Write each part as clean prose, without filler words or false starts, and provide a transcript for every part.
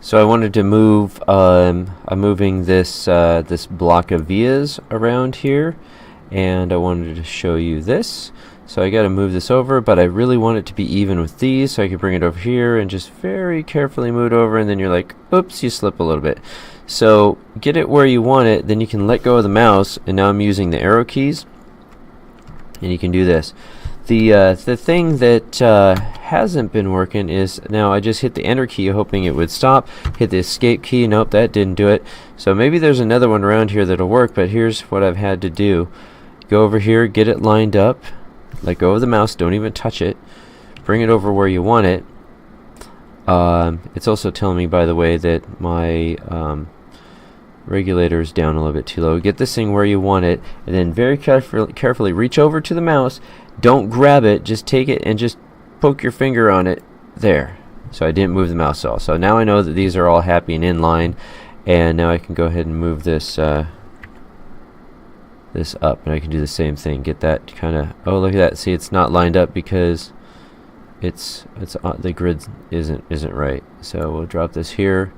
So I wanted to move, I'm moving this this block of vias around here, and I wanted to show you this. So I got to move this over, but I really want it to be even with these, so I can bring it over here and just very carefully move it over, and then you're like, oops, you slip a little bit. So get it where you want it, then you can let go of the mouse, and now I'm using the arrow keys, and you can do this. The thing that hasn't been working is, now I just hit the enter key hoping it would stop, hit the escape key, nope, that didn't do it. So maybe there's another one around here that'll work, but here's what I've had to do. Go over here, get it lined up, let go of the mouse, don't even touch it, bring it over where you want it. It's also telling me, by the way, that my regulator is down a little bit too low. Get this thing where you want it, and then very carefully reach over to the mouse. Don't grab it, just take it and just poke your finger on it. There. So I didn't move the mouse at all. So now I know that these are all happy and in line, and now I can go ahead and move this this up, and I can do the same thing. Get that kind of, oh, look at that. See, it's not lined up because it's the grid isn't right. So we'll drop this here,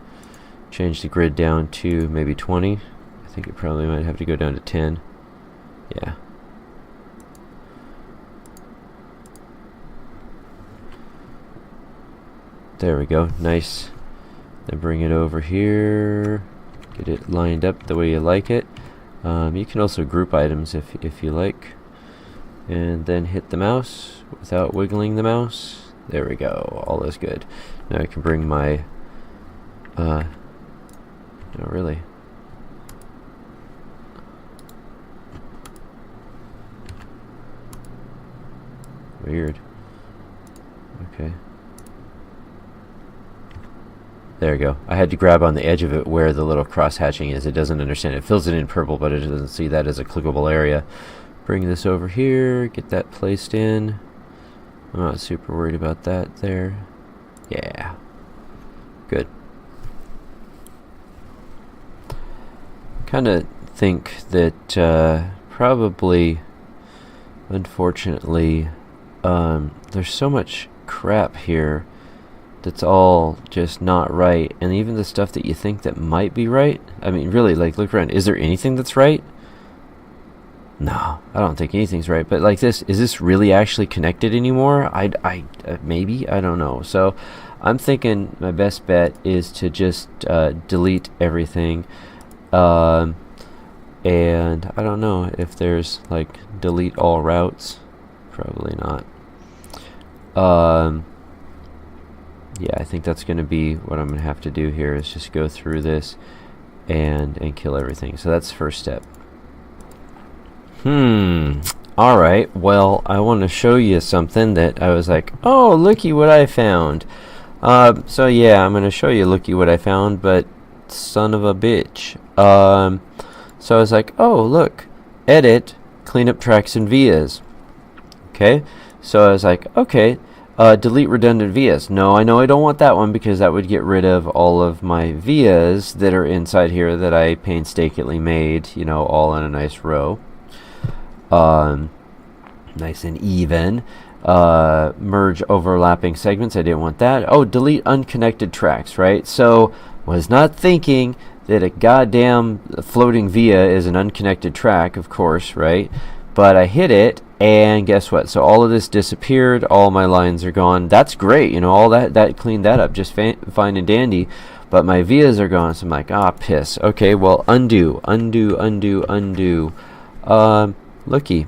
change the grid down to maybe 20. I think it probably might have to go down to 10. Yeah. There we go, nice. Then bring it over here, get it lined up the way you like it. You can also group items if you like, and then hit the mouse without wiggling the mouse. There we go, all is good. Now I can bring my no, really, weird. Okay. There we go. I had to grab on the edge of it where the little cross hatching is. It doesn't understand. It fills it in purple, but it doesn't see that as a clickable area. Bring this over here. Get that placed in. I'm not super worried about that there. Yeah. Good. Kind of think that probably, unfortunately, there's so much crap here that's all just not right, and even the stuff that you think that might be right, I mean, really, like, look around. Is there anything that's right? No, I don't think anything's right. But like this, is this really actually connected anymore? Maybe, I don't know. So I'm thinking my best bet is to just delete everything, and I don't know if there's like delete all routes. Probably not. Yeah, I think that's going to be what I'm going to have to do here, is just go through this and kill everything. So that's the first step. Alright, well, I want to show you something that I was like, oh, looky what I found. So yeah, I'm going to show you looky what I found, but son of a bitch. So I was like, oh, look, edit, clean up tracks and vias. Okay, so I was like, okay, delete redundant vias. No, I know I don't want that one, because that would get rid of all of my vias that are inside here that I painstakingly made, you know, all in a nice row. Nice and even. Merge overlapping segments. I didn't want that. Oh, delete unconnected tracks, right? So, was not thinking that a goddamn floating via is an unconnected track, of course, right? But I hit it, and guess what? So all of this disappeared. All my lines are gone. That's great, you know, all that cleaned that up just fine and dandy. But my vias are gone, so I'm like, ah, piss. Okay, well, undo. Looky.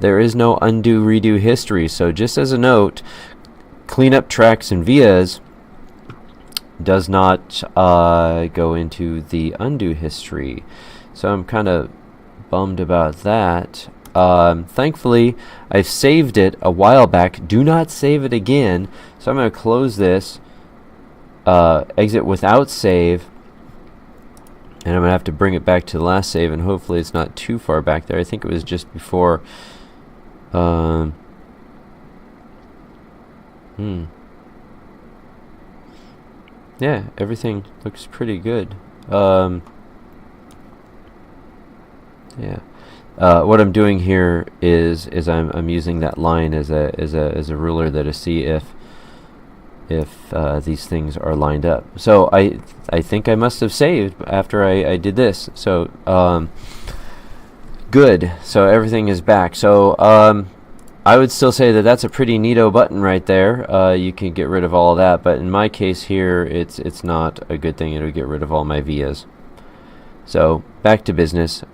There is no undo redo history. So just as a note, clean up tracks and vias does not go into the undo history. So I'm kind of bummed about that. Thankfully, I've saved it a while back. Do not save it again. So I'm going to close this, exit without save, and I'm going to have to bring it back to the last save, and hopefully it's not too far back there. I think it was just before. Yeah, everything looks pretty good. Yeah. What I'm doing here is I'm using that line as a ruler there to see if if these things are lined up. So I think I must have saved after I did this. So good. So everything is back. So I would still say that that's a pretty neato button right there. You can get rid of all of that, but in my case here, it's not a good thing. It'll get rid of all my vias. So back to business.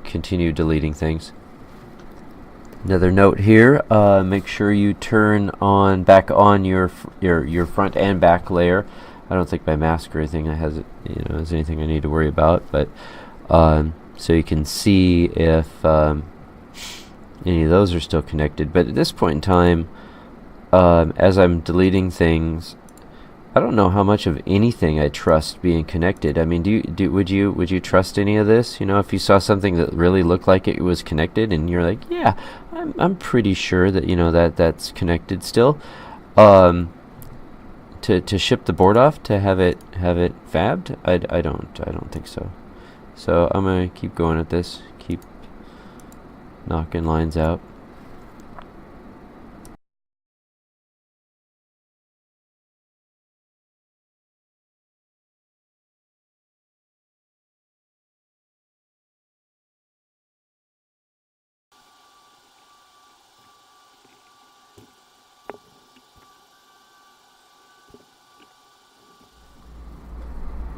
Continue deleting things. Another note here: make sure you turn back on your front and back layer. I don't think my mask or anything has is anything I need to worry about, but so you can see if any of those are still connected. But at this point in time, as I'm deleting things, I don't know how much of anything I trust being connected. I mean, would you trust any of this? You know, if you saw something that really looked like it was connected, and you're like, yeah, I'm pretty sure that that's connected still. To ship the board off, to have it fabbed, I don't think so. So I'm gonna keep going at this, keep knocking lines out.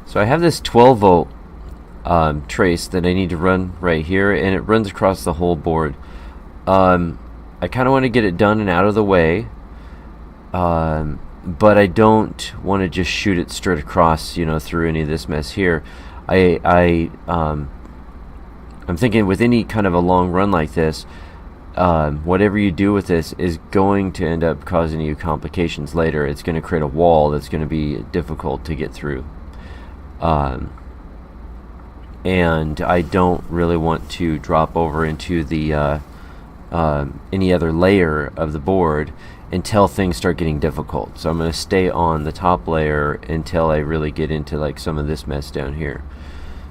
So I have this 12 volt trace that I need to run right here, and it runs across the whole board. I kind of want to get it done and out of the way, but I don't want to just shoot it straight across, through any of this mess here. I'm thinking with any kind of a long run like this, whatever you do with this is going to end up causing you complications later. It's going to create a wall that's going to be difficult to get through. And I don't really want to drop over into the any other layer of the board until things start getting difficult. So I'm going to stay on the top layer until I really get into like some of this mess down here.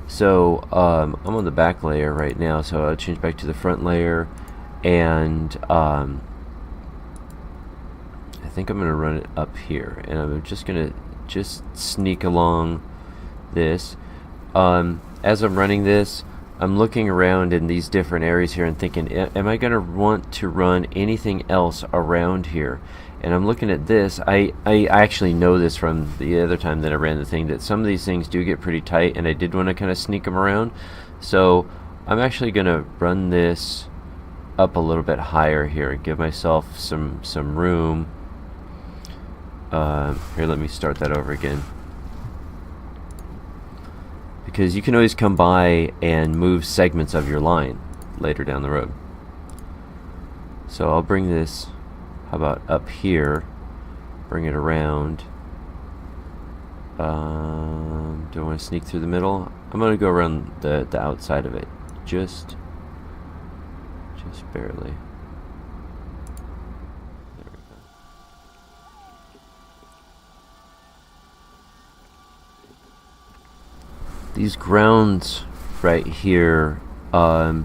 So I'm on the back layer right now, so I'll change back to the front layer, and I think I'm going to run it up here, and I'm just going to sneak along this. As I'm running this, I'm looking around in these different areas here and thinking, am I going to want to run anything else around here? And I'm looking at this. I actually know this from the other time that I ran the thing, that some of these things do get pretty tight, and I did want to kind of sneak them around. So I'm actually going to run this up a little bit higher here and give myself some room. Here, let me start that over again, because you can always come by and move segments of your line later down the road. So I'll bring this, how about up here, bring it around. Do I want to sneak through the middle? I'm going to go around the outside of it, just barely. There we go. These grounds right here are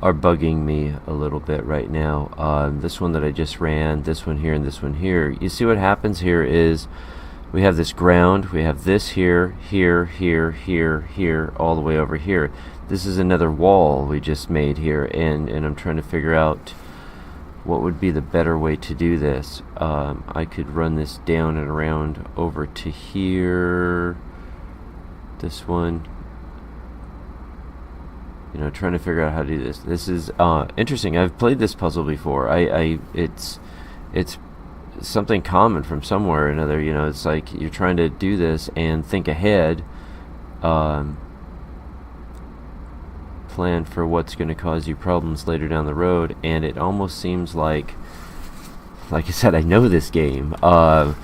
bugging me a little bit right now. This one that I just ran, this one here, and this one here. You see what happens here is we have this ground, we have this here, here, here, here, here, all the way over here. This is another wall we just made here, and I'm trying to figure out what would be the better way to do this. I could run this down and around over to here. This one, trying to figure out how to do this. This is interesting. I've played this puzzle before. It's something common from somewhere or another. It's like you're trying to do this and think ahead, plan for what's going to cause you problems later down the road. And it almost seems like I said, I know this game. I'm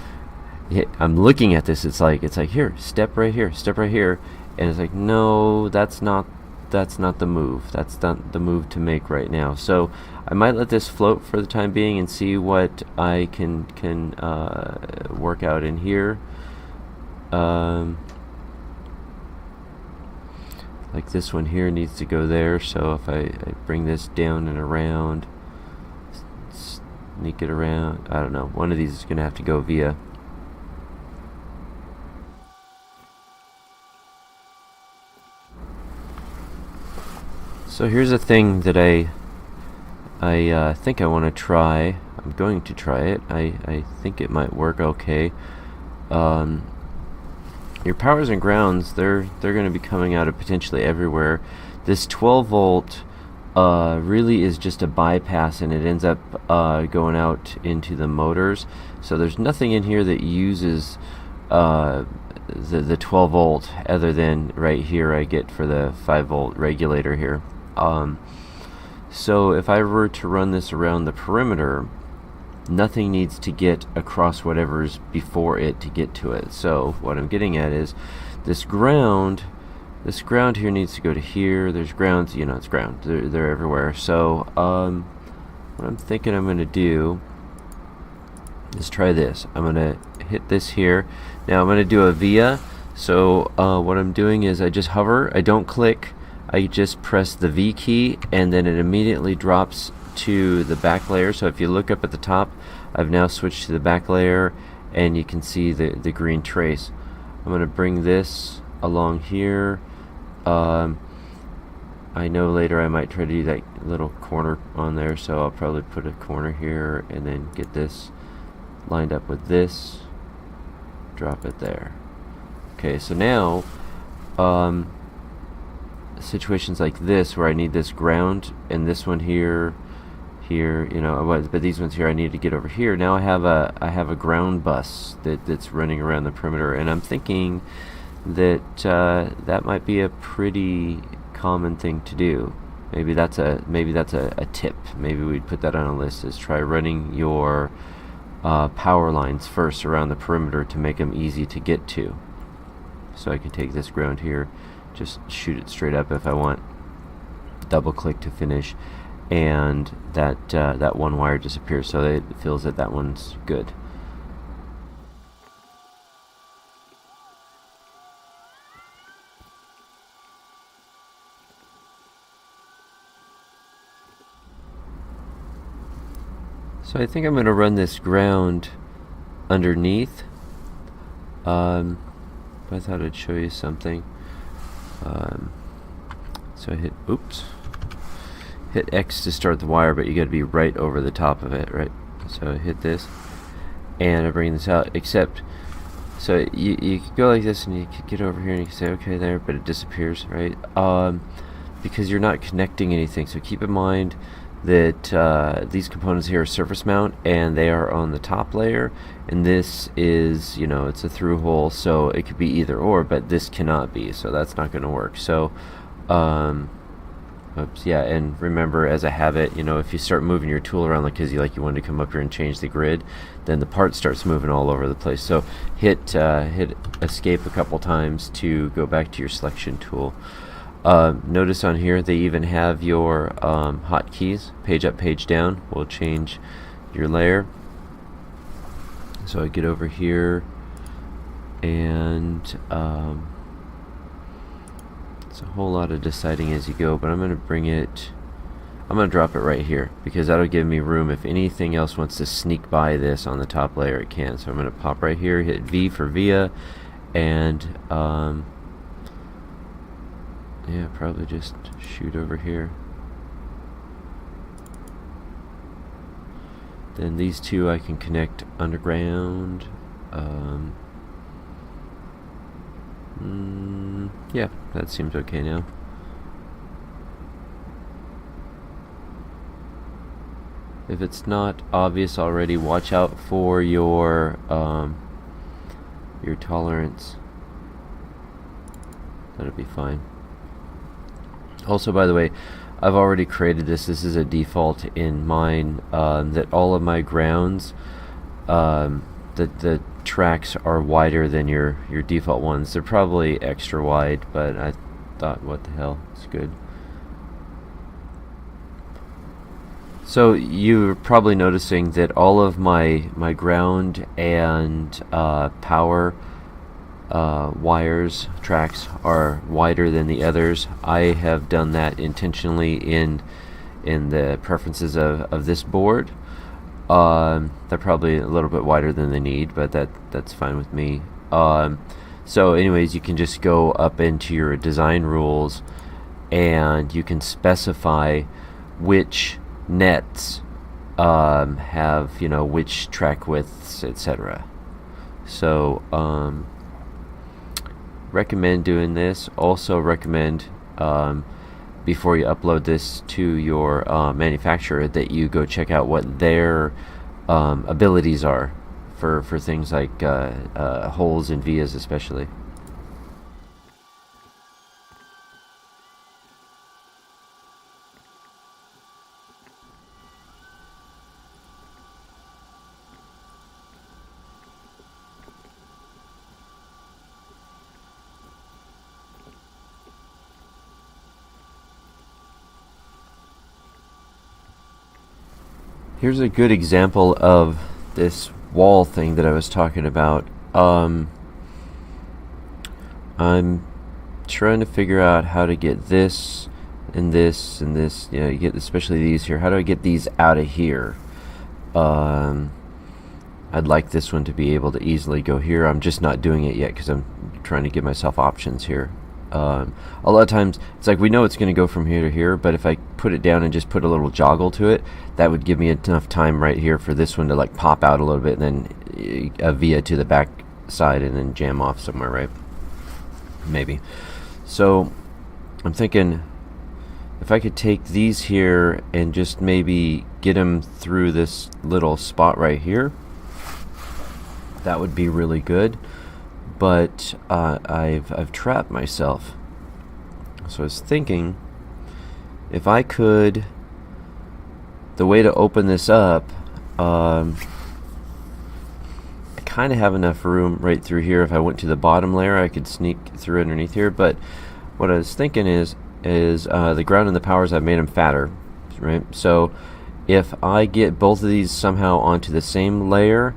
looking at this. It's like here, step right here, and it's like, no, that's not the move. That's not the move to make right now. So I might let this float for the time being and see what I can work out in here. Like this one here needs to go there. So if I bring this down and around, sneak it around. I don't know. One of these is going to have to go via. So here's a thing that I think I want to try. I'm going to try it. I think it might work okay. Your powers and grounds, they're going to be coming out of potentially everywhere. This 12 volt really is just a bypass, and it ends up going out into the motors. So there's nothing in here that uses the 12 volt other than right here I get for the 5 volt regulator here. So if I were to run this around the perimeter, nothing needs to get across whatever's before it to get to it. So what I'm getting at is this ground here needs to go to here. There's grounds, you know, it's ground. They're everywhere. So what I'm thinking I'm going to do is try this. I'm going to hit this here. Now I'm going to do a via. So what I'm doing is I just hover. I don't click. I just press the V key, and then it immediately drops to the back layer. So if you look up at the top, I've now switched to the back layer, and you can see the green trace. I'm going to bring this along here. I know later I might try to do that little corner on there, so I'll probably put a corner here and then get this lined up with this, drop it there. Okay, so now situations like this where I need this ground and this one here, you know, but these ones here I need to get over here. Now I have a ground bus that's running around the perimeter, and I'm thinking that that might be a pretty common thing to do. Maybe that's a tip. Maybe we'd put that on a list, is try running your power lines first around the perimeter to make them easy to get to. So I can take this ground here, just shoot it straight up if I want, double click to finish, and that one wire disappears, so it feels that that one's good. So I think I'm going to run this ground underneath. I thought I'd show you something. So I hit X to start the wire, but you got to be right over the top of it, right? So I hit this, and I bring this out. Except, so you can go like this, and you can get over here, and you can say okay there, but it disappears, right? Because you're not connecting anything. So keep in mind that these components here are surface mount, and they are on the top layer, and this is, you know, it's a through hole, so it could be either or, but this cannot be, so that's not going to work. So oops, yeah, and remember, as a habit, you know, if you start moving your tool around because you want to come up here and change the grid, then the part starts moving all over the place. So hit escape a couple times to go back to your selection tool. Notice on here they even have your hotkeys, page up, page down, will change your layer. So I get over here, and it's a whole lot of deciding as you go, but I'm going to drop it right here, because that'll give me room. If anything else wants to sneak by this on the top layer, it can. So I'm going to pop right here, hit V for via, and yeah, probably just shoot over here. Then these two I can connect underground. Yeah, that seems okay now. If it's not obvious already, watch out for your tolerance. That'll be fine. Also, by the way, I've already created this. This is a default in mine, that all of my grounds, the tracks are wider than your default ones. They're probably extra wide, but I thought, what the hell, it's good. So you're probably noticing that all of my ground and power wires, tracks, are wider than the others. I have done that intentionally in the preferences of this board. They're probably a little bit wider than they need, but that's fine with me. So anyways, you can just go up into your design rules and you can specify which nets have, you know, which track widths, etc. So recommend doing this. Also recommend before you upload this to your manufacturer that you go check out what their abilities are for things like holes and vias especially. Here's a good example of this wall thing that I was talking about. I'm trying to figure out how to get this and this and this, you know, you get especially these here. How do I get these out of here? I'd like this one to be able to easily go here. I'm just not doing it yet because I'm trying to give myself options here. A lot of times it's like we know it's going to go from here to here, but if I put it down and just put a little joggle to it, that would give me enough time right here for this one to like pop out a little bit and then a via to the back side and then jam off somewhere, right? Maybe. So I'm thinking if I could take these here and just maybe get them through this little spot right here, that would be really good. But I've trapped myself. So I was thinking if I could, the way to open this up, I kind of have enough room right through here. If I went to the bottom layer, I could sneak through underneath here. But what I was thinking is the ground and the powers, I've made them fatter, right? So if I get both of these somehow onto the same layer,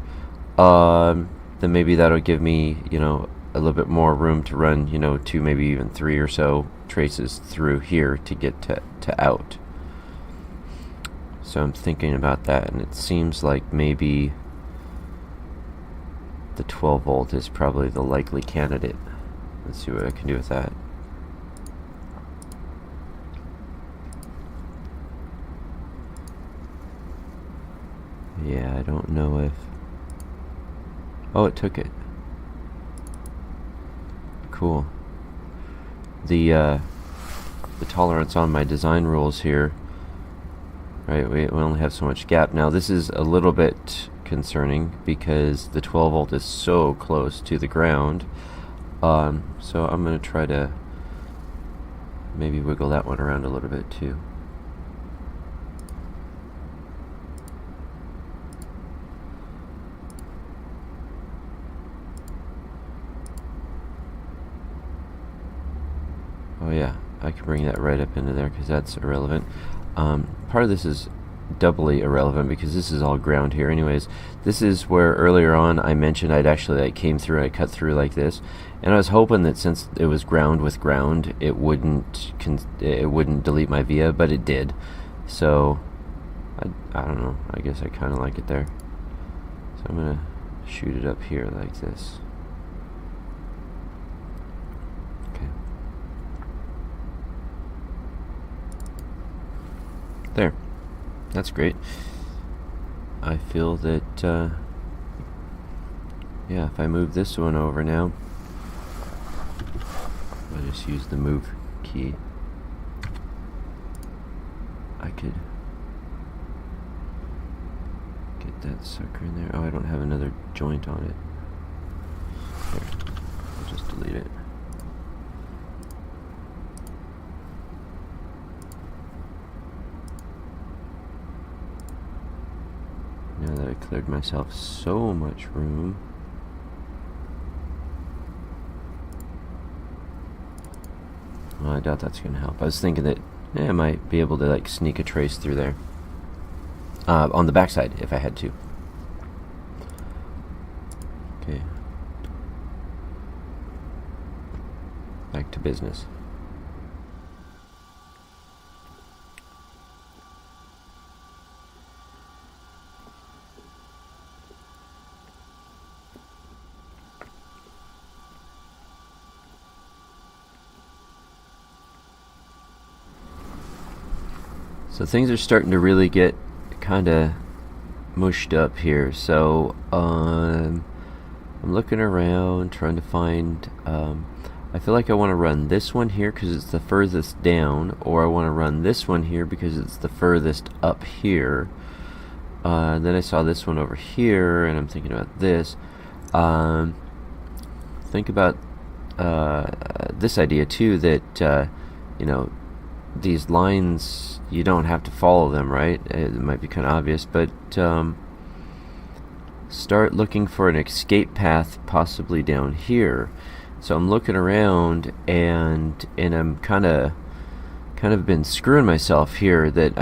then maybe that'll give me, you know, a little bit more room to run, you know, 2, maybe even 3 or so traces through here to get to out. So I'm thinking about that, and it seems like maybe the 12 volt is probably the likely candidate. Let's see what I can do with that. Yeah, I don't know if... Oh, it took it. Cool. The tolerance on my design rules here, right, we only have so much gap. Now this is a little bit concerning because the 12 volt is so close to the ground. So I'm going to try to maybe wiggle that one around a little bit too. Oh yeah, I can bring that right up into there because that's irrelevant. Part of this is doubly irrelevant because this is all ground here anyways. This is where earlier on I mentioned I'd actually like came through, I cut through like this, and I was hoping that since it was ground with ground it wouldn't delete my via, but it did. So I don't know, I guess I kind of like it there. So I'm gonna shoot it up here like this. There. That's great. I feel that, yeah, if I move this one over now, I'll just use the move key. I could get that sucker in there. Oh, I don't have another joint on it. There. I'll just delete it. Now that I cleared myself so much room. Well, I doubt that's going to help. I was thinking that I might be able to like sneak a trace through there. On the backside, if I had to. Okay. Back to business. So things are starting to really get kind of mushed up here. So I'm looking around trying to find, I feel like I want to run this one here because it's the furthest down, or I want to run this one here because it's the furthest up here. Then I saw this one over here, and I'm thinking about this. Think about this idea too, that you know, these lines, you don't have to follow them, right? It might be kind of obvious, but start looking for an escape path possibly down here. So I'm looking around, and I'm kind of been screwing myself here, that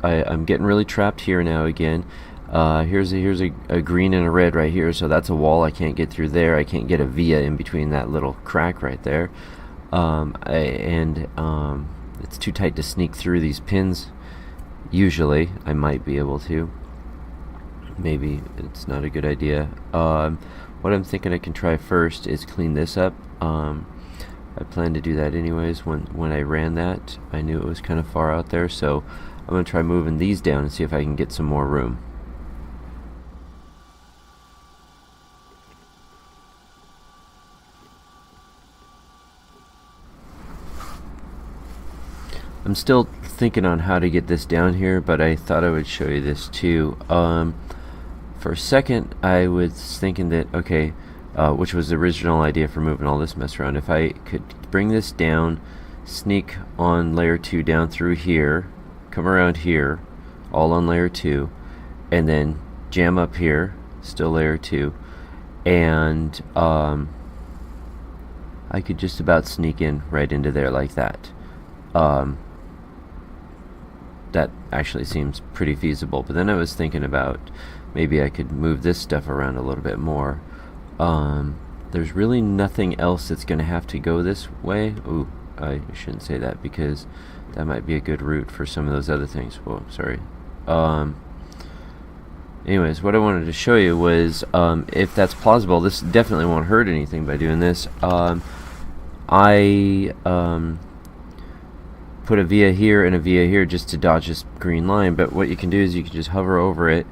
I'm getting really trapped here now again. Here's a green and a red right here, so that's a wall. I can't get through there. I can't get a via in between that little crack right there. It's too tight to sneak through these pins. Usually I might be able to. Maybe it's not a good idea. What I'm thinking I can try first is clean this up. I planned to do that anyways. When I ran that, I knew it was kind of far out there, so I'm going to try moving these down and see if I can get some more room. I'm still thinking on how to get this down here, but I thought I would show you this too. For a second I was thinking that, okay, which was the original idea for moving all this mess around, if I could bring this down, sneak on layer 2 down through here, come around here, all on layer 2, and then jam up here, still layer 2, and I could just about sneak in right into there like that. That actually seems pretty feasible, but then I was thinking about maybe I could move this stuff around a little bit more. There's really nothing else that's going to have to go this way. Ooh, I shouldn't say that, because that might be a good route for some of those other things. Whoa, sorry. Anyways, what I wanted to show you was, if that's plausible, this definitely won't hurt anything by doing this. I put a via here and a via here just to dodge this green line, but what you can do is you can just hover over it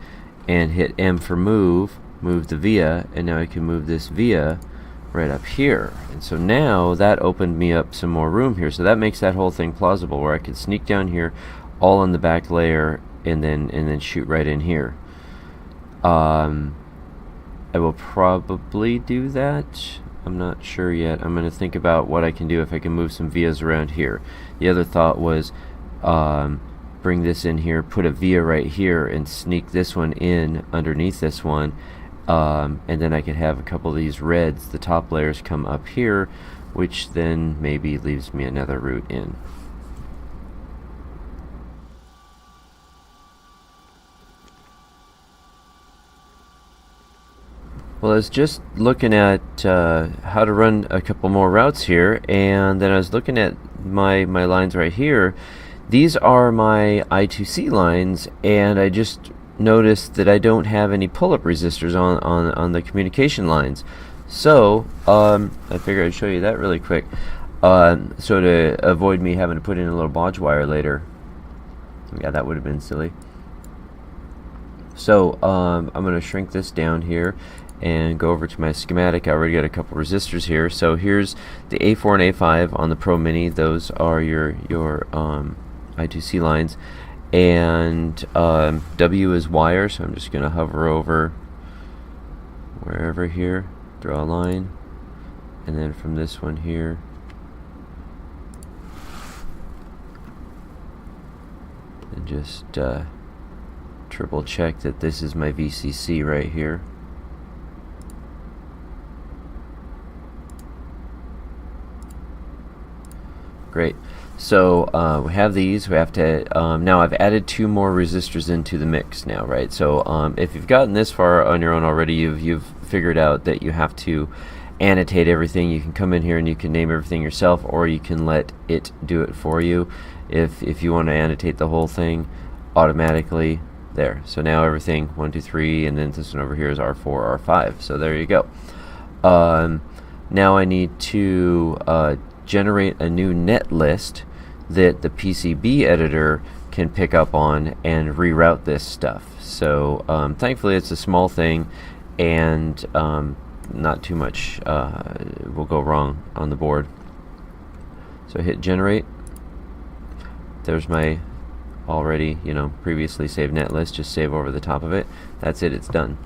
and hit M for move the via, and now I can move this via right up here. And so now that opened me up some more room here, so that makes that whole thing plausible, where I could sneak down here all on the back layer and then shoot right in here. I will probably do that. I'm not sure yet. I'm going to think about what I can do if I can move some vias around here. The other thought was bring this in here, put a via right here, and sneak this one in underneath this one, and then I could have a couple of these reds, the top layers, come up here, which then maybe leaves me another route in. Well, I was just looking at how to run a couple more routes here, and then I was looking at my lines right here. These are my I2C lines, and I just noticed that I don't have any pull-up resistors on the communication lines. So I figured I'd show you that really quick, so to avoid me having to put in a little bodge wire later. Yeah, that would have been silly. So I'm going to shrink this down here and go over to my schematic. I already got a couple resistors here. So here's the A4 and A5 on the Pro Mini. Those are your I2C lines, and W is wire, so I'm just going to hover over wherever here, draw a line, and then from this one here, and just triple check that this is my VCC right here. Great. So we have these. We have to now I've added 2 more resistors into the mix now, right? So if you've gotten this far on your own already, you've figured out that you have to annotate everything. You can come in here and you can name everything yourself, or you can let it do it for you. If you want to annotate the whole thing automatically, there. So now everything 1, 2, 3, and then this one over here is R4, R5. So there you go. Now I need to generate a new net list that the PCB editor can pick up on and reroute this stuff. So thankfully it's a small thing, and not too much will go wrong on the board. So hit generate. There's my already, previously saved netlist. Just save over the top of it. That's it, it's done.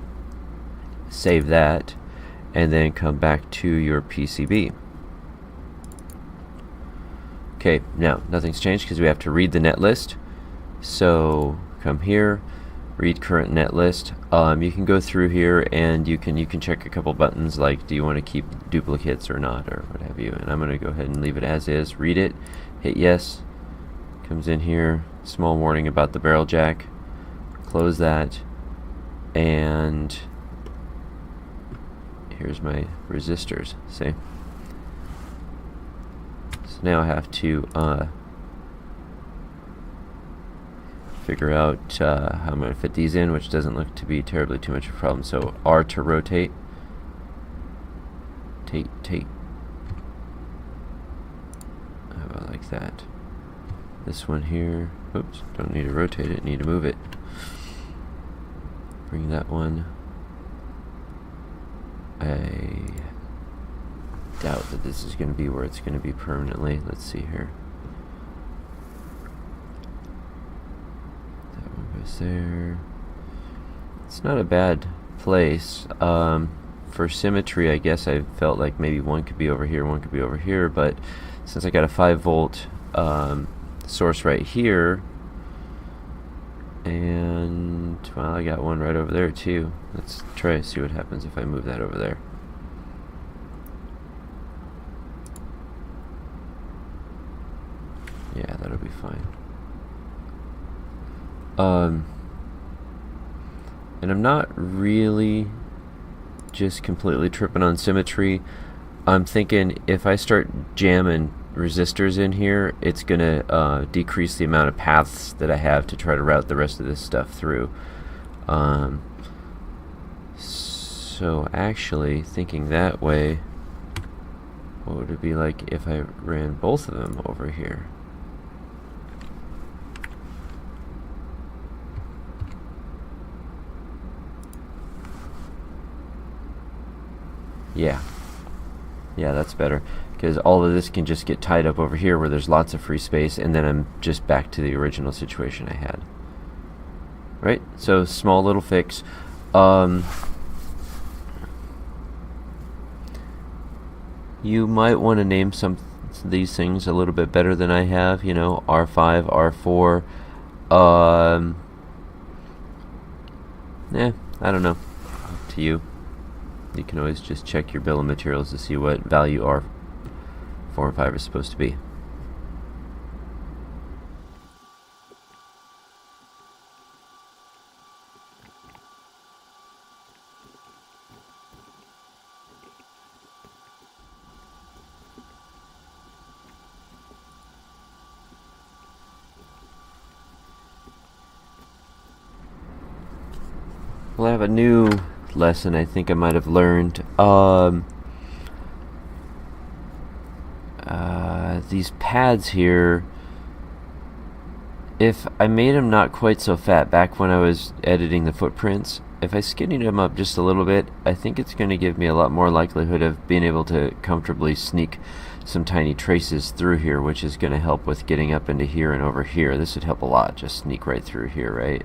Save that, and then come back to your PCB. Okay, now nothing's changed because we have to read the netlist. So come here, read current netlist. You can go through here and you can check a couple buttons like, do you want to keep duplicates or not, or what have you. And I'm going to go ahead and leave it as is. Read it, hit yes. Comes in here, small warning about the barrel jack. Close that, and here's my resistors. See? So now I have to figure out how I'm going to fit these in, which doesn't look to be terribly too much of a problem. So R to rotate. Take. How about like that? This one here, oops, don't need to rotate it, need to move it. Bring that one. I doubt that this is going to be where it's going to be permanently. Let's see here. That one goes there. It's not a bad place. For symmetry, I guess I felt like maybe one could be over here, one could be over here, but since I got a 5-volt source right here, and well, I got one right over there too. Let's try to see what happens if I move that over there. Yeah, that'll be fine. And I'm not really just completely tripping on symmetry. I'm thinking if I start jamming resistors in here, it's gonna decrease the amount of paths that I have to try to route the rest of this stuff through. So actually, thinking that way, what would it be like if I ran both of them over here? Yeah, that's better, because all of this can just get tied up over here where there's lots of free space, and then I'm just back to the original situation I had. Right? So small little fix. You might want to name some of these things a little bit better than I have, R5, R4. I don't know. Up to you. You can always just check your bill of materials to see what value R4 and 5 is supposed to be. We'll have a new lesson I think I might have learned. These pads here, if I made them not quite so fat back when I was editing the footprints, if I skinnied them up just a little bit, I think it's going to give me a lot more likelihood of being able to comfortably sneak some tiny traces through here, which is going to help with getting up into here and over here. This would help a lot, just sneak right through here, right?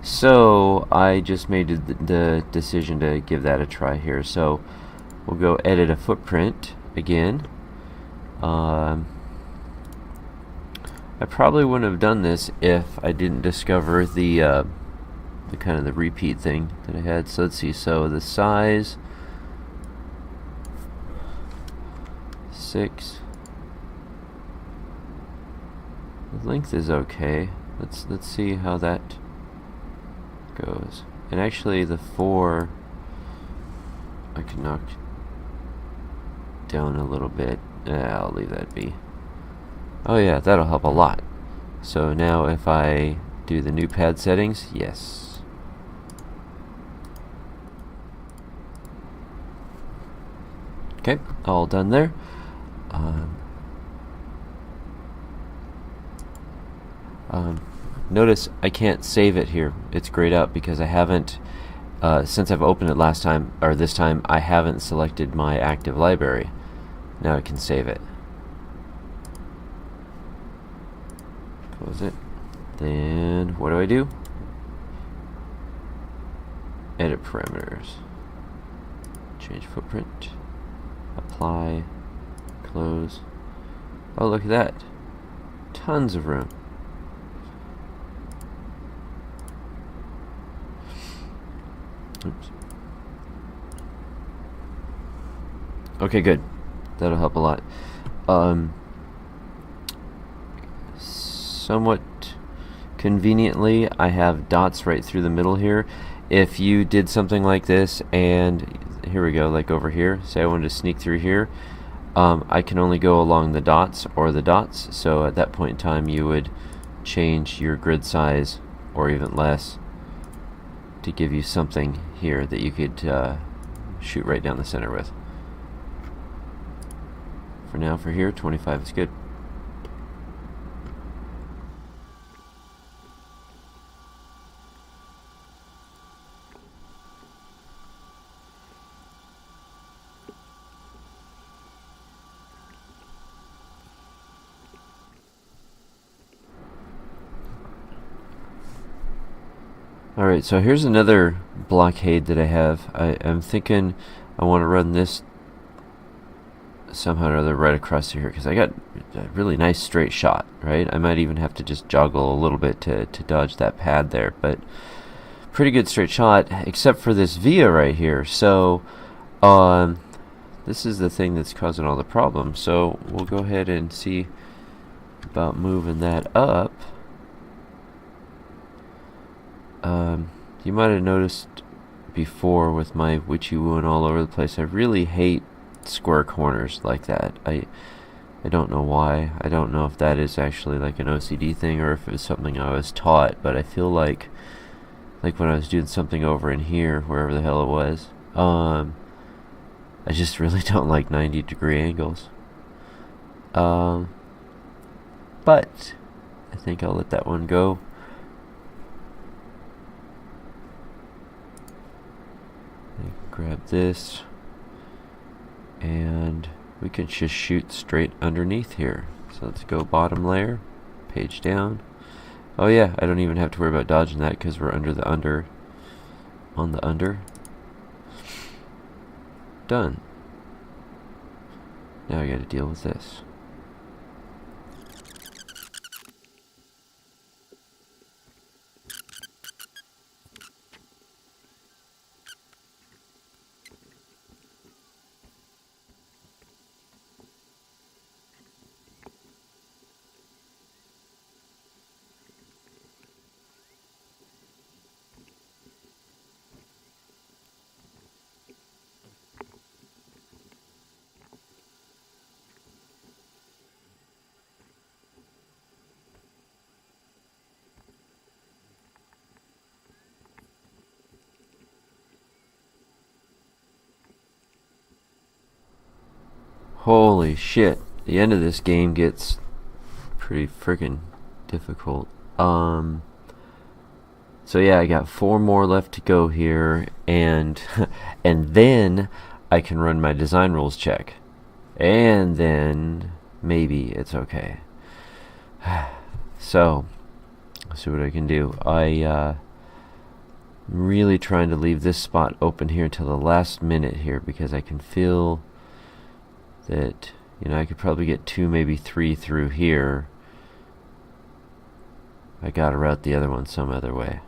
So I just made the decision to give that a try here. So we'll go edit a footprint again. I probably wouldn't have done this if I didn't discover the kind of the repeat thing that I had. So let's see. So the size 6. The length is okay. Let's see how that goes. And actually the 4 I can knock down a little bit. I'll leave that be. Oh yeah, that'll help a lot. So now if I do the new pad settings, yes. Okay, all done there. notice I can't save it here. It's grayed out because I haven't, since I've opened it last time, or this time, I haven't selected my active library. Now I can save it. Close it. Then what do? Edit parameters. Change footprint. Apply. Close. Oh, look at that. Tons of room. Oops. Okay, good. That'll help a lot. Somewhat conveniently, I have dots right through the middle here. If you did something like this, and here we go, like over here, say I wanted to sneak through here, I can only go along the dots or the dots, so at that point in time you would change your grid size or even less to give you something here that you could shoot right down the center with. For now, for here, 25 is good. Alright, so here's another blockade that I have. I'm thinking I want to run this somehow or other right across here because I got a really nice straight shot, right? I might even have to just joggle a little bit to dodge that pad there, but pretty good straight shot, except for this via right here. So this is the thing that's causing all the problems. So we'll go ahead and see about moving that up. You might have noticed before with my witchy-wooing all over the place, I really hate square corners like that. I don't know why. I don't know if that is actually like an OCD thing or if it was something I was taught, but I feel like when I was doing something over in here, wherever the hell it was, I just really don't like 90-degree angles. But I think I'll let that one go. Grab this, and we can just shoot straight underneath here. So let's go bottom layer, page down. Oh yeah, I don't even have to worry about dodging that because we're under the under. On the under. Done. Now I gotta deal with this. Holy shit, the end of this game gets pretty freaking difficult. So yeah, I got 4 more left to go here, and and then I can run my design rules check. And then maybe it's okay. So, let's see what I can do. I'm really trying to leave this spot open here until the last minute here because I can feel that, you know, I could probably get 2, maybe 3 through here. I gotta route the other one some other way.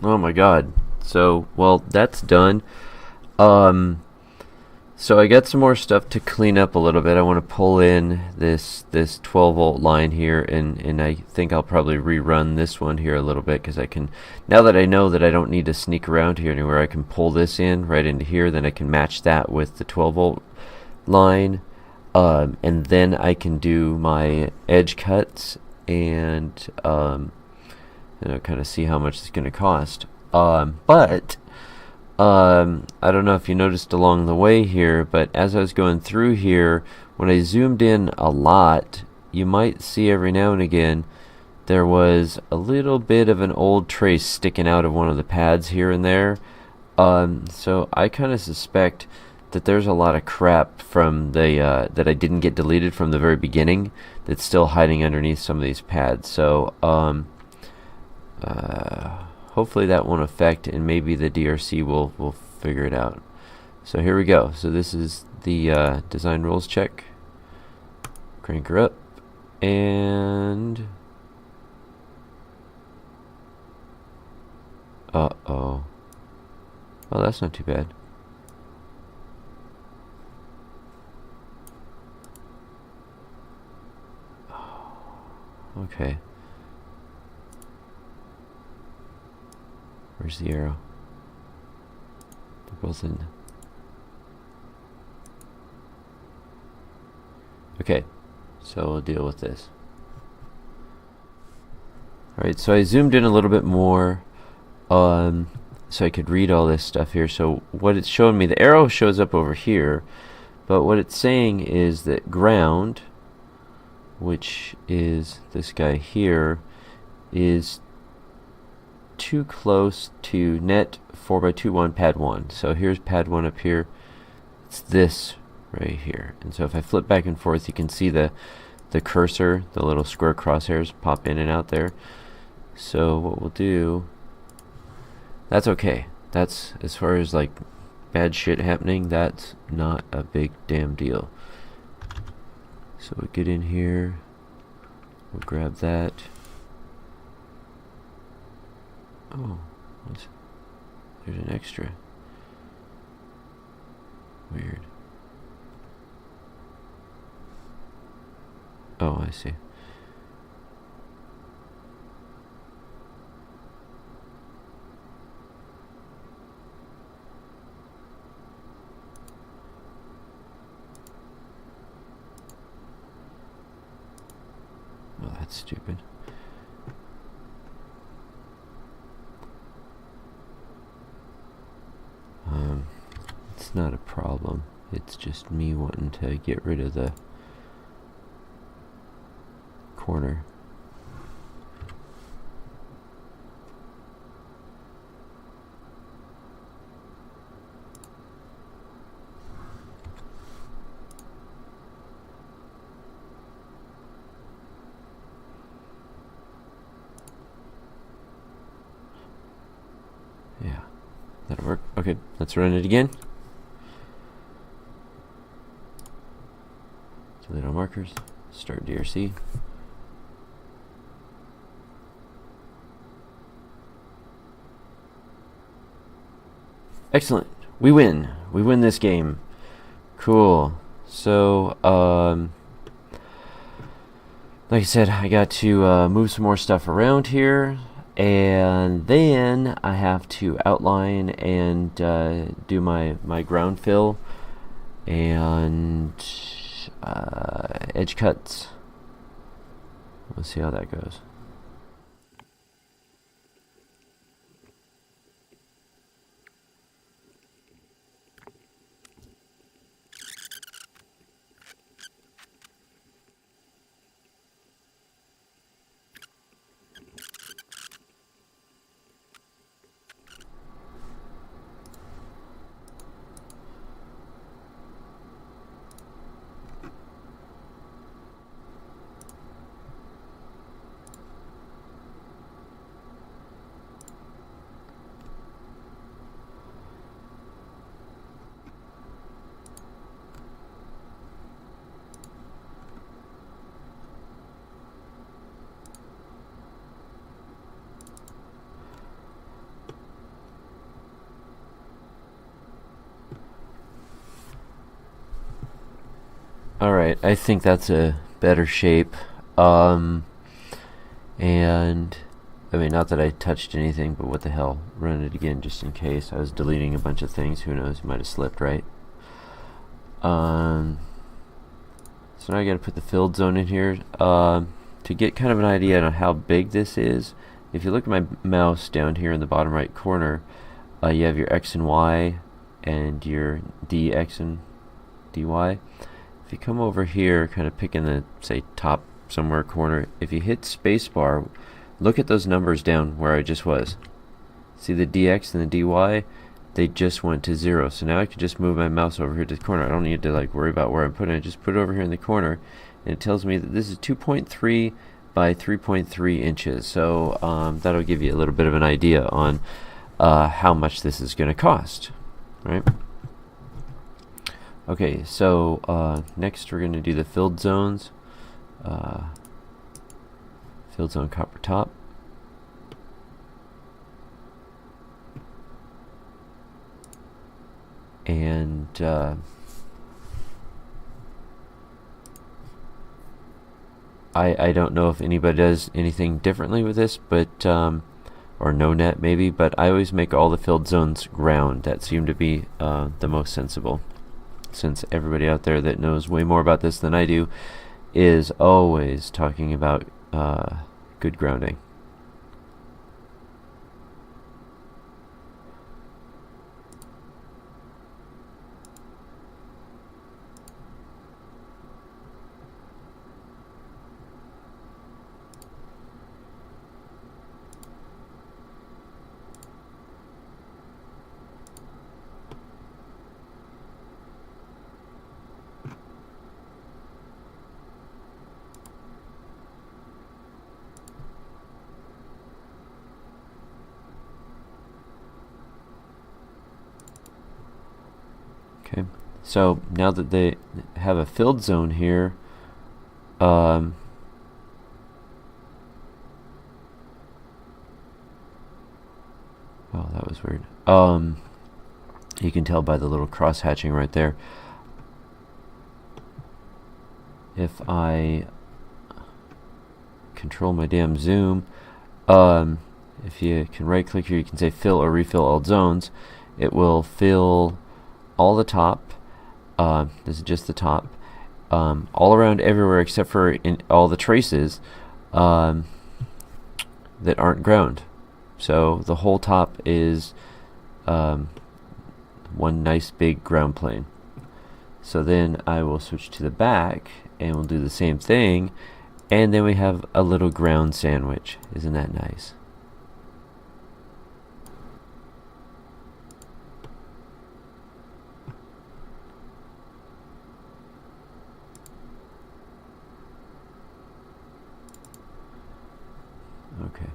Oh my god. So, well, that's done. So I got some more stuff to clean up a little bit. I want to pull in this 12 volt line here, and I think I'll probably rerun this one here a little bit because I can, now that I know that I don't need to sneak around here anywhere, I can pull this in right into here, then I can match that with the 12 volt line, and then I can do my edge cuts and and kind of see how much it's going to cost. I don't know if you noticed along the way here, but as I was going through here, when I zoomed in a lot, you might see every now and again there was a little bit of an old trace sticking out of one of the pads here and there. So I kind of suspect that there's a lot of crap from the that I didn't get deleted from the very beginning that's still hiding underneath some of these pads. So hopefully that won't affect, and maybe the DRC will figure it out. So here we go. So this is the design rules check. Crank her up, and oh, that's not too bad. Okay. Where's the arrow? They're both in. Okay, so we'll deal with this. Alright, so I zoomed in a little bit more so I could read all this stuff here. So what it's showing me, the arrow shows up over here, but what it's saying is that ground, which is this guy here, is too close to net 4x21 pad 1. So here's pad 1 up here. It's this right here. And so if I flip back and forth, you can see the cursor, the little square crosshairs pop in and out there. So what we'll do, that's okay. That's, as far as like bad shit happening, that's not a big damn deal. So we'll get in here, we'll grab that. Oh, there's an extra. Weird. Oh, I see. Well, that's stupid. It's not a problem. It's just me wanting to get rid of the corner. Yeah, that'll work. Okay, let's run it again. Delete all markers. Start DRC. Excellent. We win. We win this game. Cool. So, like I said, I got to move some more stuff around here, and then I have to outline and do my ground fill and edge cuts. Let's see how that goes. Alright, I think that's a better shape. And I mean, not that I touched anything, but what the hell, run it again just in case. I was deleting a bunch of things, who knows, it might have slipped, right? So now I gotta put the filled zone in here to get kind of an idea on how big this is. if you look at my mouse down here in the bottom right corner, you have your X and Y and your DX and DY. If you come over here, kind of pick in the, say, top somewhere corner, if you hit spacebar, look at those numbers down where I just was. See the DX and the DY? They just went to 0. So now I can just move my mouse over here to the corner. I don't need to like worry about where I'm putting it. Just put it over here in the corner, and it tells me that this is 2.3 by 3.3 inches. So that'll give you a little bit of an idea on how much this is going to cost, right? Okay, so next we're going to do the filled zones. Filled zone copper top. And I don't know if anybody does anything differently with this, but or no net maybe, but I always make all the filled zones ground. That seemed to be the most sensible, since everybody out there that knows way more about this than I do is always talking about good grounding. Okay, so now that they have a filled zone here, well, that was weird. You can tell by the little cross hatching right there. If I control my damn zoom, if you can right click here, you can say fill or refill all zones. It will fill all the top, this is just the top, all around everywhere except for in all the traces that aren't ground. So the whole top is one nice big ground plane. So then I will switch to the back and we'll do the same thing, and then we have a little ground sandwich. Isn't that nice? Okay.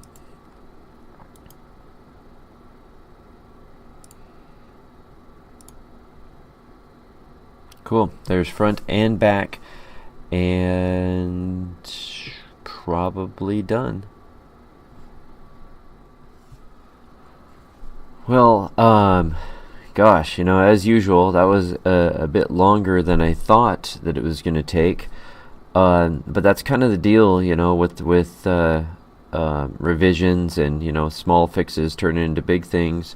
Cool. There's front and back, and probably done. Well, gosh, you know, as usual, that was a bit longer than I thought that it was going to take. But that's kind of the deal, you know, with revisions and, you know, small fixes turning into big things.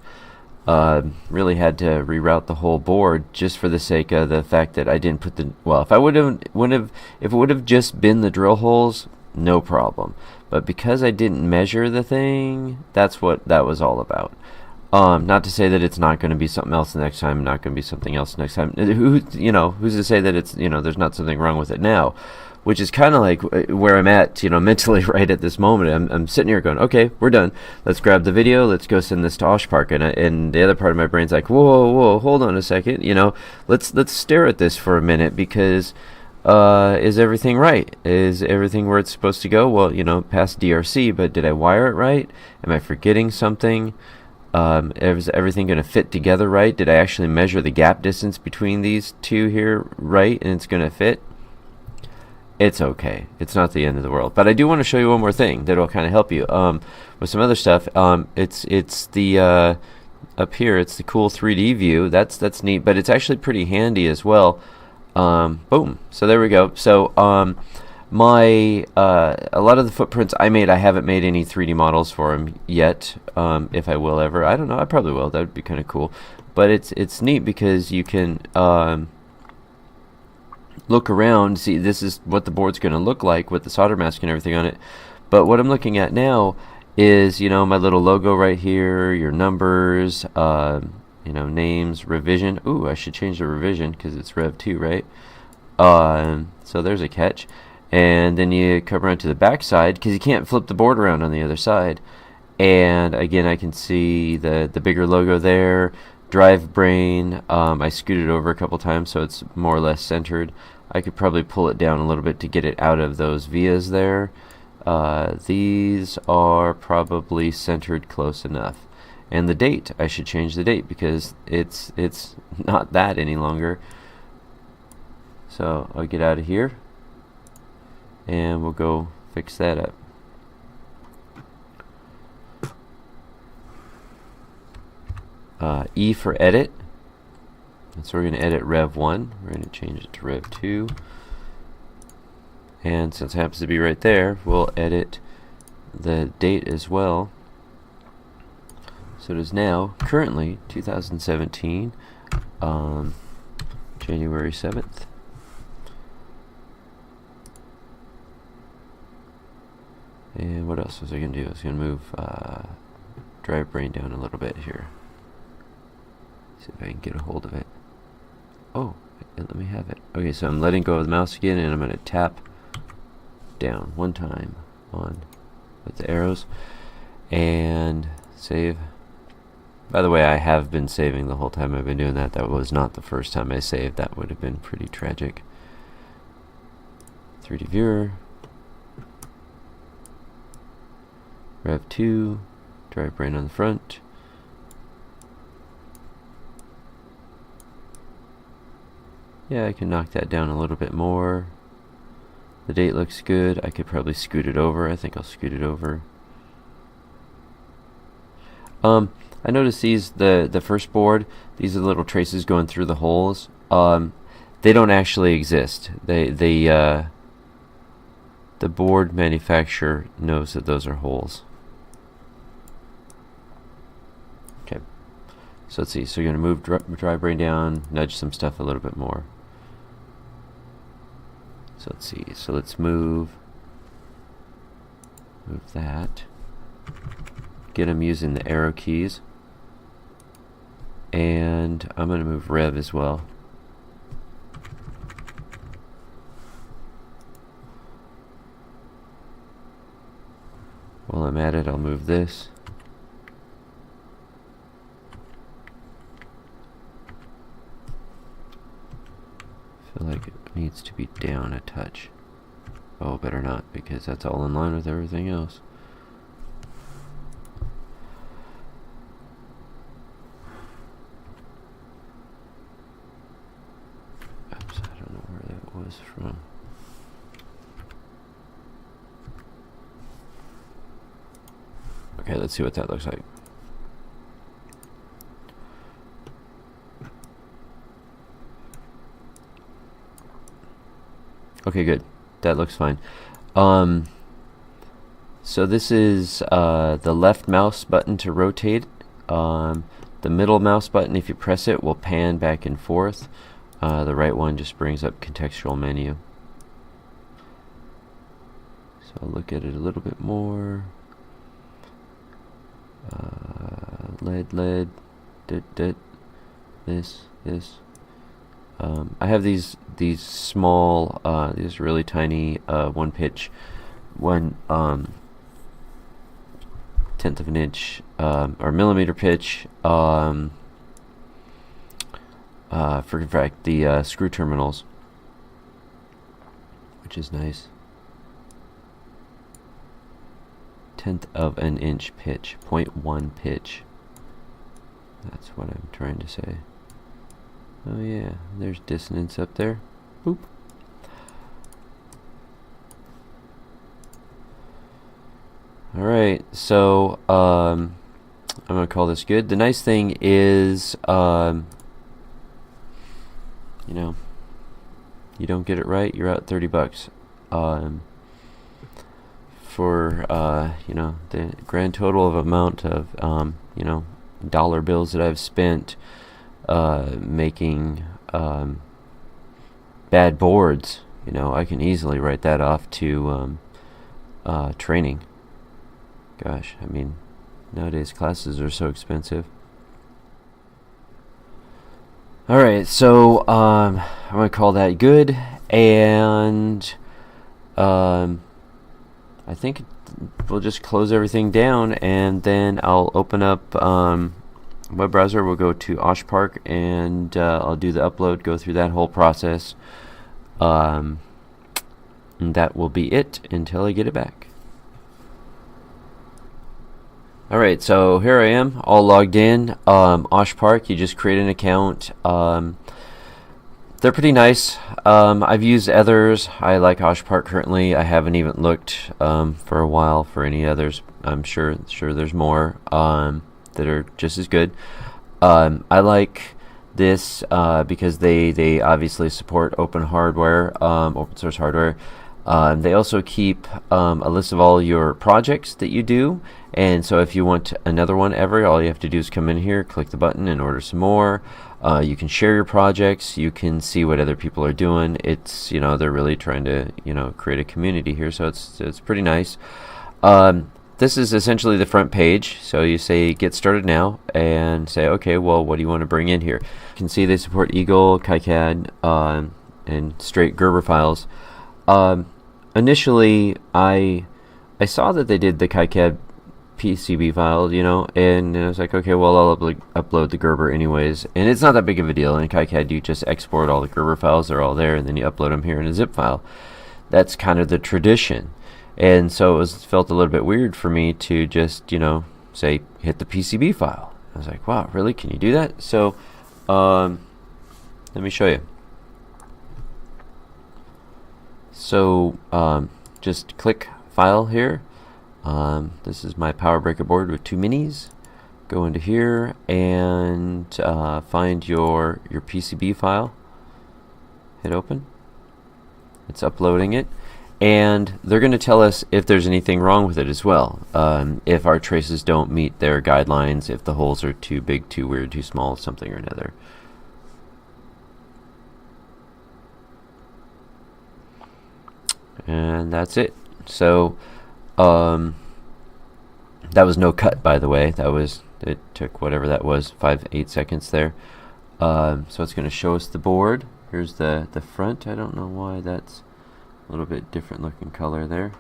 Really had to reroute the whole board just for the sake of the fact that I didn't put the, well, if it would have just been the drill holes, no problem. But because I didn't measure the thing, that's what that was all about. Not to say that it's not going to be something else the next time, not going to be something else next time. You know, who's to say that it's, you know, there's not something wrong with it now? Which is kind of like where I'm at, you know, mentally right at this moment. I'm sitting here going, okay, we're done. Let's grab the video. Let's go send this to OSH Park. And the other part of my brain's like, whoa, hold on a second. You know, let's stare at this for a minute, because is everything right? Is everything where it's supposed to go? Well, you know, past DRC, but did I wire it right? Am I forgetting something? Is everything going to fit together right? Did I actually measure the gap distance between these two here right, and it's going to fit? It's okay. It's not the end of the world. But I do want to show you one more thing that will kind of help you with some other stuff. It's the up here. It's the cool 3D view. That's neat, but it's actually pretty handy as well. Boom. So there we go. So my a lot of the footprints I made, I haven't made any 3D models for them yet. If I will ever, I don't know. I probably will. That would be kind of cool. But it's neat because you can look around, see this is what the board's going to look like with the solder mask and everything on it. But what I'm looking at now is, my little logo right here, your numbers, names, revision. Ooh, I should change the revision because it's Rev 2, right? So there's a catch. And then you come around to the back side because you can't flip the board around on the other side. And again, I can see the bigger logo there. Drive brain. I scooted over a couple times so it's more or less centered. I could probably pull it down a little bit to get it out of those vias there. These are probably centered close enough. And the date, I should change the date because it's not that any longer. So I'll get out of here and we'll go fix that up. E for edit. So we're going to edit Rev 1. We're going to change it to Rev 2. And since it happens to be right there, we'll edit the date as well. So it is now currently 2017, January 7th. And what else was I going to do? I was going to move drive brain down a little bit here. See if I can get a hold of it. Oh, let me have it. Okay, so I'm letting go of the mouse again, and I'm going to tap down one time on with the arrows and save. By the way, I have been saving the whole time I've been doing that. That was not the first time I saved. That would have been pretty tragic. 3D viewer. Rev 2. Drive brain on the front. Yeah, I can knock that down a little bit more. The date looks good. I could probably scoot it over. I think I'll scoot it over. I noticed these, the first board, these are little traces going through the holes. They don't actually exist. The board manufacturer knows that those are holes. Okay. So let's see. So you're going to move drive brain down, nudge some stuff a little bit more. So let's see. So let's move that. Get them using the arrow keys. And I'm going to move Rev as well. While I'm at it, I'll move this. I feel like it needs to be down a touch. Oh, better not, because that's all in line with everything else. Oops, I don't know where that was from. Okay, let's see what that looks like. Okay, good. That looks fine. So this is the left mouse button to rotate. The middle mouse button, if you press it, will pan back and forth. The right one just brings up contextual menu. So I'll look at it a little bit more. Lead, this. I have these small, these really tiny 1/10 of an inch or millimeter pitch for in fact the screw terminals, which is nice. 1/10 of an inch pitch, 0.1 pitch. That's what I'm trying to say. Oh yeah, there's dissonance up there. Boop. Alright, so I'm gonna call this good. The nice thing is you know, you don't get it right, you're out $30. For the grand total of amount of dollar bills that I've spent making bad boards, I can easily write that off to training, Gosh, I mean, nowadays classes are so expensive. Alright, so I'm going to call that good, and I think we'll just close everything down, and then I'll open up web browser. We'll go to OSH Park, and I'll do the upload, go through that whole process, and that will be it until I get it back. Alright, so here I am, all logged in. OSH Park, you just create an account. They're pretty nice. I've used others. I like OSH Park currently. I haven't even looked for a while for any others. I'm sure there's more that are just as good. I like this because they obviously support open hardware, open source hardware. They also keep a list of all your projects that you do, and so if you want another one ever, all you have to do is come in here, click the button, and order some more. You can share your projects. You can see what other people are doing. It's, you know, they're really trying to, you know, create a community here, so it's pretty nice. This is essentially the front page. So you say get started now, and say, okay, well, what do you want to bring in here? You can see they support Eagle, KiCAD, and straight Gerber files. Initially, I saw that they did the KiCAD PCB file, you know, and I was like, okay, well, I'll upload the Gerber anyways, and it's not that big of a deal. In KiCAD, you just export all the Gerber files, they're all there, and then you upload them here in a zip file. That's kind of the tradition, and so it felt a little bit weird for me to just, you know, say, hit the PCB file. I was like, wow, really? Can you do that? So, let me show you. So, just click File here. This is my power breaker board with 2 minis. Go into here and find your PCB file. Hit open. It's uploading it, and they're going to tell us if there's anything wrong with it as well. If our traces don't meet their guidelines, if the holes are too big, too weird, too small, something or another. And that's it. So that was no cut, by the way. It took whatever that was, 5-8 seconds there. So it's going to show us the board. Here's the front. I don't know why that's a little bit different looking color there.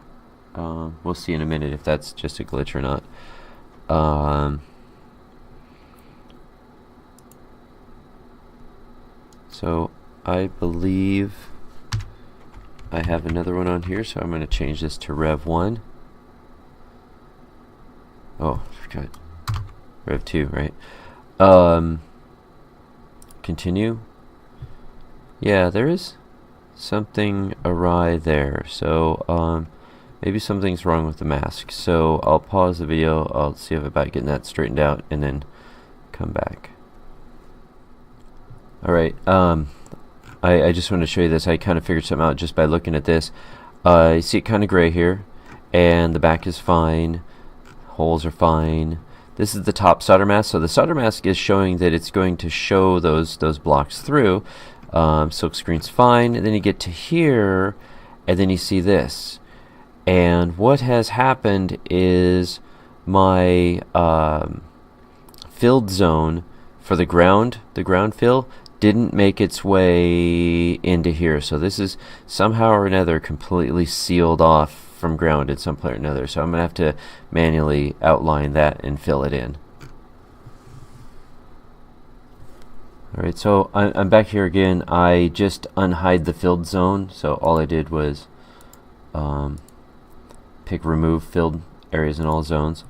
We'll see in a minute if that's just a glitch or not. So I believe I have another one on here, so I'm going to change this to Rev 1. Oh, good. Rev 2, right? Continue. Yeah, there is something awry there. So maybe something's wrong with the mask. So I'll pause the video. I'll see about getting that straightened out, and then come back. All right. I just want to show you this. I kind of figured something out just by looking at this. You see it kind of gray here, and the back is fine. Holes are fine. This is the top solder mask. So the solder mask is showing that it's going to show those blocks through. Silk screen's fine. And then you get to here, and then you see this. And what has happened is my filled zone for the ground fill didn't make its way into here. So this is somehow or another completely sealed off from ground at some point or another. So I'm going to have to manually outline that and fill it in. Alright, so I'm back here again. I just unhide the filled zone. So all I did was pick remove filled areas in all zones.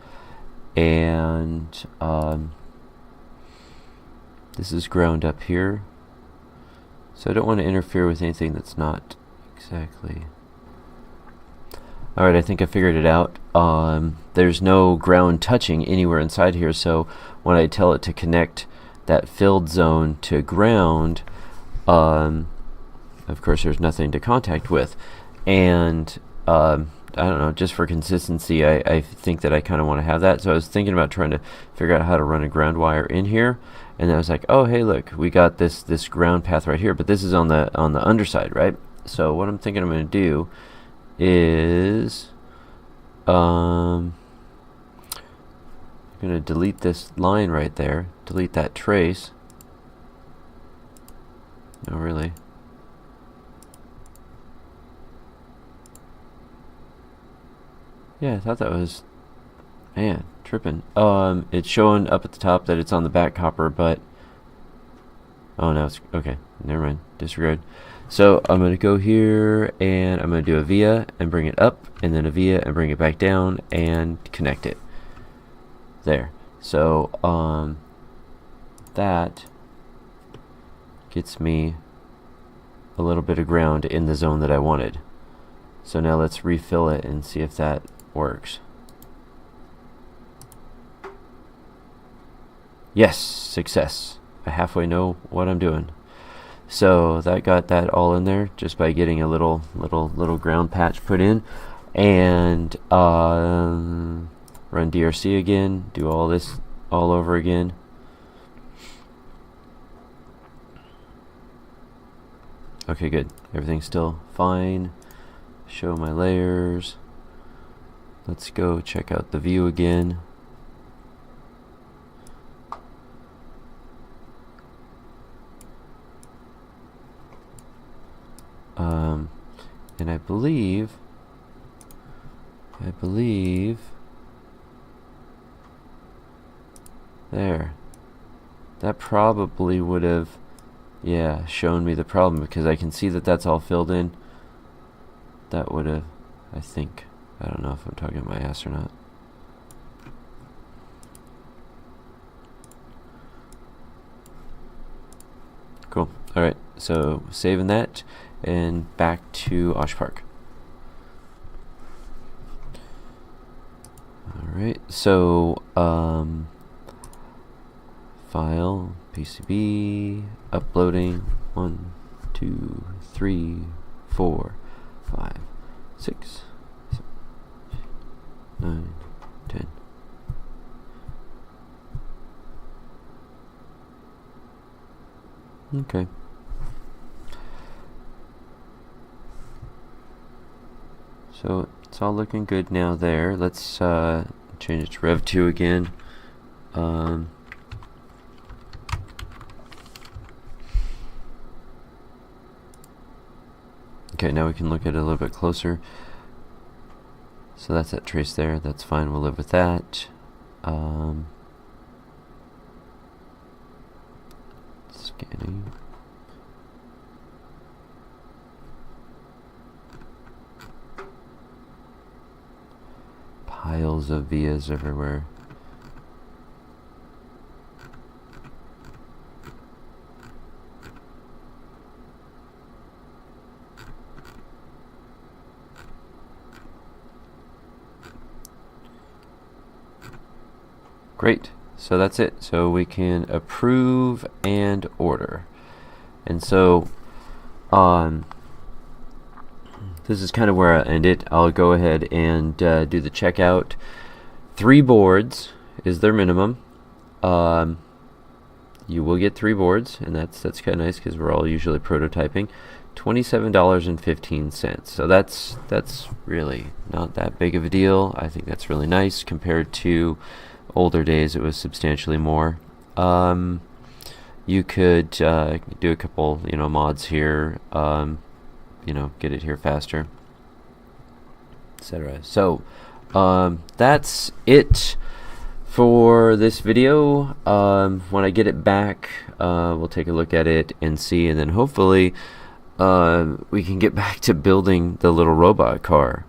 And this is ground up here, so I don't want to interfere with anything that's not exactly. Alright, I think I figured it out. There's no ground touching anywhere inside here, so when I tell it to connect that filled zone to ground, of course there's nothing to contact with. And I don't know, just for consistency, I think that I kind of want to have that. So I was thinking about trying to figure out how to run a ground wire in here. And I was like, oh, hey, look, we got this ground path right here, but this is on the underside, right? So what I'm thinking I'm going to do is, I'm going to delete this line right there, delete that trace. No, really. Yeah, I thought that was, man, tripping. It's showing up at the top that it's on the back copper, but oh no, it's okay. Never mind. Disregard. So I'm going to go here and I'm going to do a via and bring it up, and then a via and bring it back down and connect it. There. So that gets me a little bit of ground in the zone that I wanted. So now let's refill it and see if that works. Yes, success. I halfway know what I'm doing. So that got that all in there just by getting a little ground patch put in, and run DRC again, do all this all over again. Okay, good. Everything's still fine. Show my layers. Let's go check out the view again. And I believe there. That probably would have, yeah, shown me the problem, because I can see that that's all filled in. That would have, I think. I don't know if I'm talking my ass or not. Cool. Alright, so saving that and back to OSH Park. Alright, so file, PCB, uploading, 1, 2, 3, 4, 5, 6, 7, 8, 9, 10. Okay. So it's all looking good now there. Let's change it to Rev 2 again. Okay, now we can look at it a little bit closer. So that's that trace there. That's fine. We'll live with that. Scanning. Piles of vias everywhere. Great. So that's it. So we can approve and order. And so this is kind of where I end it. I'll go ahead and do the checkout. 3 boards is their minimum. You will get 3 boards, and that's kind of nice because we're all usually prototyping. $27.15. So that's really not that big of a deal. I think that's really nice compared to older days. It was substantially more. You could do a couple, mods here. Get it here faster, etc. So that's it for this video. When I get it back, we'll take a look at it and see, and then hopefully we can get back to building the little robot car.